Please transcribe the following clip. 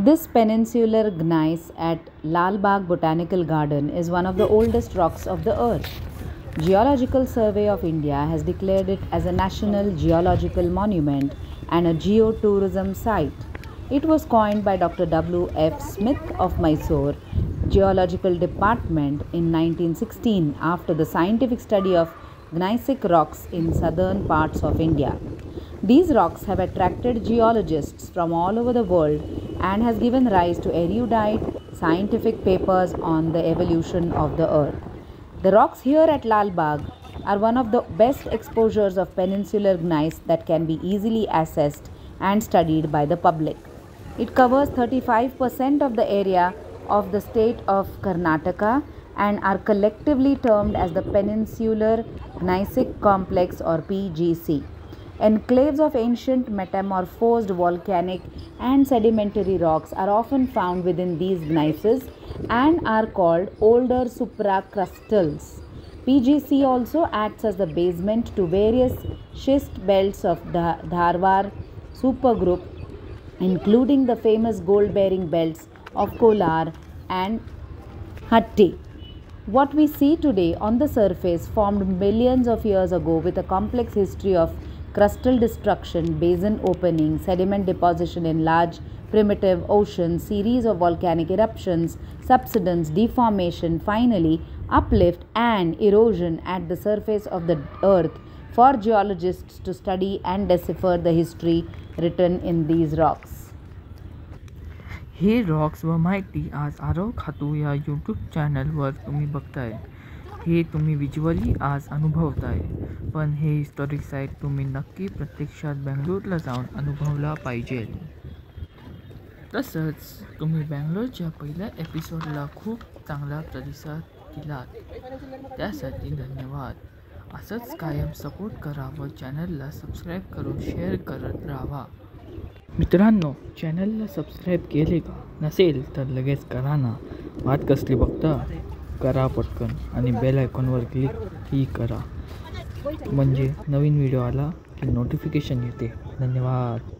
This peninsular gneiss at Lal Bagh Botanical Garden is one of the oldest rocks of the earth. Geological Survey of India has declared it as a national geological monument and a geotourism site. It was coined by Dr. W. F. Smith of Mysore Geological Department in 1916 after the scientific study of gneissic rocks in southern parts of India. These rocks have attracted geologists from all over the world and has given rise to erudite scientific papers on the evolution of the earth. The rocks here at Lal Bagh are one of the best exposures of peninsular gneiss that can be easily assessed and studied by the public. It covers 35% of the area of the state of Karnataka and are collectively termed as the Peninsular Gneissic Complex or PGC. Enclaves of ancient metamorphosed volcanic and sedimentary rocks are often found within these gneisses and are called older supracrustals. PGC also acts as the basement to various schist belts of the Dharwar supergroup, including the famous gold-bearing belts of Kolar and Hatti. What we see today on the surface formed millions of years ago with a complex history of crustal destruction, basin opening, sediment deposition in large primitive oceans, series of volcanic eruptions, subsidence, deformation, finally uplift and erosion at the surface of the earth for geologists to study and decipher the history written in these rocks. हे rocks व माहिती आज आरव खातू या YouTube चॅनलवर तुम्ही बघताय. हे तुम्ही विज्युअली आज अनुभवताय, पण हे हिस्टॉरिक साईट तुम्ही नक्की प्रत्यक्षात बेंगलोरला जाऊन अनुभवला पाहिजे. तसंच तुम्ही बेंगलोरच्या पहिल्या एपिसोडला खूप चांगला प्रतिसाद दिलात, त्यासाठी धन्यवाद. असंच कायम सपोर्ट करा व चॅनलला सबस्क्राईब करून शेअर करत राहा. मित्रांनो, चॅनलला सबस्क्राईब केले का नसेल तर लगेच करा ना. वाट कसली बघता, करा पटकन आणि बेल आयकॉनवर क्लिकही करा, म्हणजे नवीन व्हिडिओ आला की नोटिफिकेशन येते. धन्यवाद.